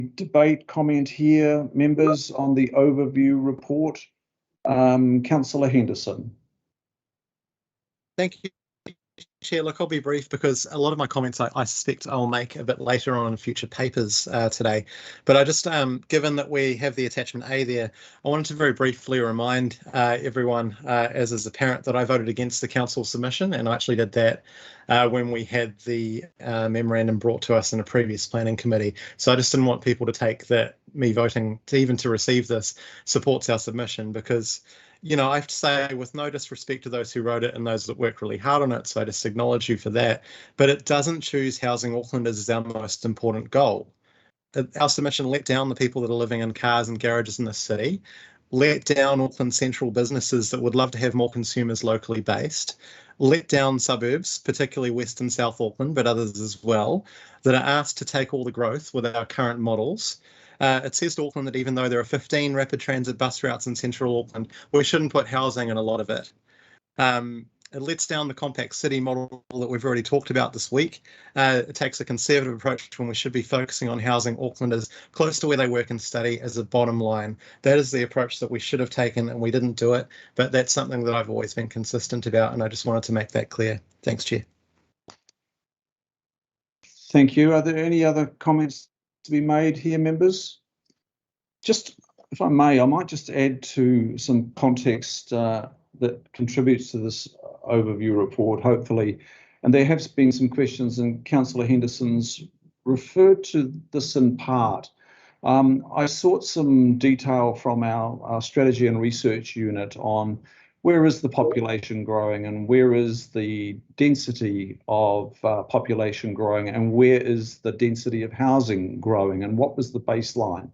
debate comment here, members, on the overview report? Councillor Henderson. Thank you, Chair. Look, I'll be brief because a lot of my comments I suspect I'll make a bit later on in future papers today. But I just, given that we have the attachment A there, I wanted to very briefly remind everyone, as is apparent, that I voted against the council submission, and I actually did that when we had the memorandum brought to us in a previous planning committee. So I just didn't want people to take that me voting to receive this supports our submission, because I have to say, with no disrespect to those who wrote it and those that worked really hard on it, so I just acknowledge you for that, but it doesn't choose housing Aucklanders as our most important goal. Our submission let down the people that are living in cars and garages in the city, let down Auckland central businesses that would love to have more consumers locally based, let down suburbs, particularly West and South Auckland, but others as well, that are asked to take all the growth with our current models. It says to Auckland that even though there are 15 rapid transit bus routes in central Auckland, we shouldn't put housing in a lot of it. It lets down the compact city model that we've already talked about this week. It takes a conservative approach when we should be focusing on housing Aucklanders close to where they work and study as a bottom line. That is the approach that we should have taken, and we didn't do it, but that's something that I've always been consistent about, and I just wanted to make that clear. Thanks, Chair. Thank you. Are there any other comments to be made here, members? Just, if I may, I might just add to some context that contributes to this overview report, hopefully. And there have been some questions, and Councillor Henderson's referred to this in part. I sought some detail from our strategy and research unit on where is the population growing and where is the density of population growing and where is the density of housing growing and what was the baseline.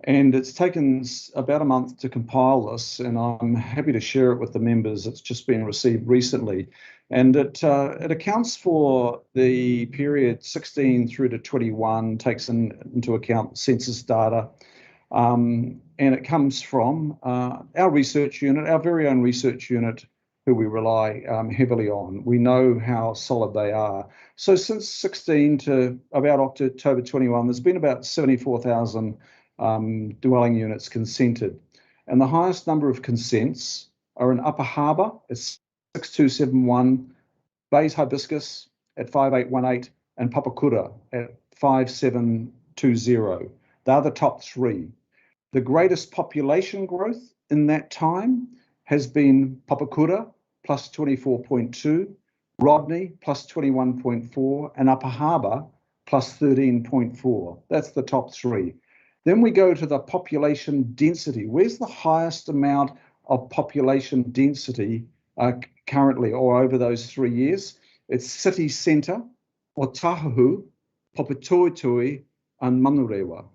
And it's taken about a month to compile this, and I'm happy to share it with the members. It's just been received recently, and it accounts for the period 16 through to 21, takes into account census data, and it comes from our research unit, our very own research unit, who we rely heavily on. We know how solid they are. So since 16 to about October 21, there's been about 74,000 dwelling units consented. And the highest number of consents are in Upper Harbour at 6271, Bays Hibiscus at 5818, and Papakura at 5720. They're the top three. The greatest population growth in that time has been Papakura, plus 24.2, Rodney, plus 21.4, and Upper Harbour, plus 13.4. That's the top three. Then we go to the population density. Where's the highest amount of population density currently or over those 3 years? It's city centre, Otahuhu, Papatoetoe, and Manurewa.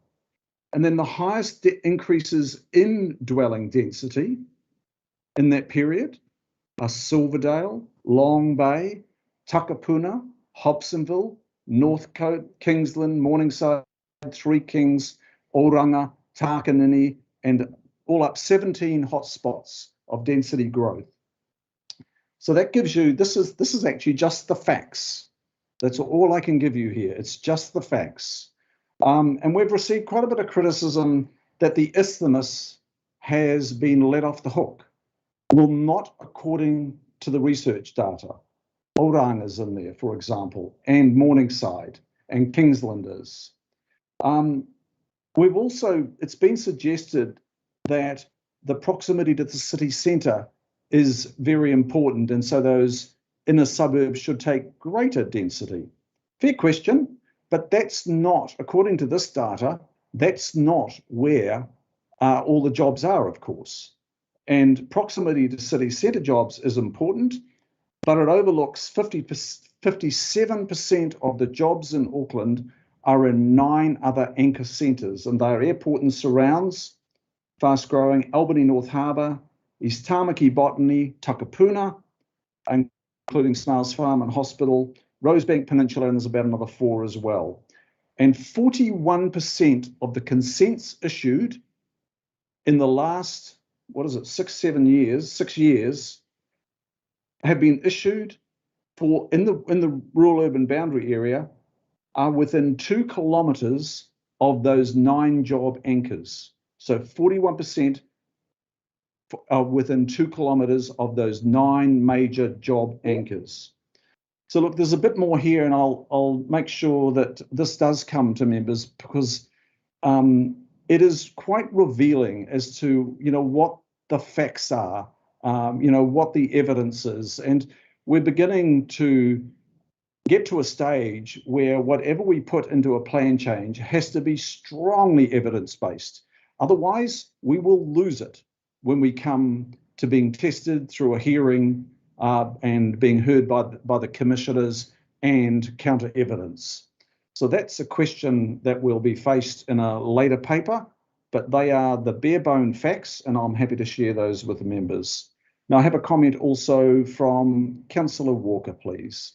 And then the highest increases in dwelling density in that period are Silverdale, Long Bay, Takapuna, Hobsonville, Northcote, Kingsland, Morningside, Three Kings, Oranga, Takanini, and all up 17 hotspots of density growth. So that gives you, this is actually just the facts. That's all I can give you here. It's just the facts. And we've received quite a bit of criticism that the isthmus has been let off the hook. Well, not according to the research data. Oranga's in there, for example, and Morningside and Kingslanders. We've also, it's been suggested that the proximity to the city centre is very important, and so those inner suburbs should take greater density. Fair question, but that's not, according to this data, that's not where all the jobs are, of course. And proximity to city centre jobs is important, but it overlooks 57% of the jobs in Auckland are in 9 other anchor centres, and they are airport and surrounds, fast-growing, Albany North Harbour, East Tamaki Botany, Takapuna, including Snails Farm and Hospital, Rosebank Peninsula, and there's about another 4 as well. And 41% of the consents issued in the last, 6 years, have been issued for in the rural urban boundary area are within 2 kilometres of those 9 job anchors. So 41% are within 2 kilometres of those 9 major job anchors. So look, there's a bit more here, and I'll make sure that this does come to members, because it is quite revealing as to, what the facts are, what the evidence is. And we're beginning to get to a stage where whatever we put into a plan change has to be strongly evidence-based. Otherwise, we will lose it when we come to being tested through a hearing and being heard by the commissioners and counter evidence. So that's a question that will be faced in a later paper, but they are the bare bone facts, and I'm happy to share those with the members. Now, I have a comment also from Councillor Walker, please.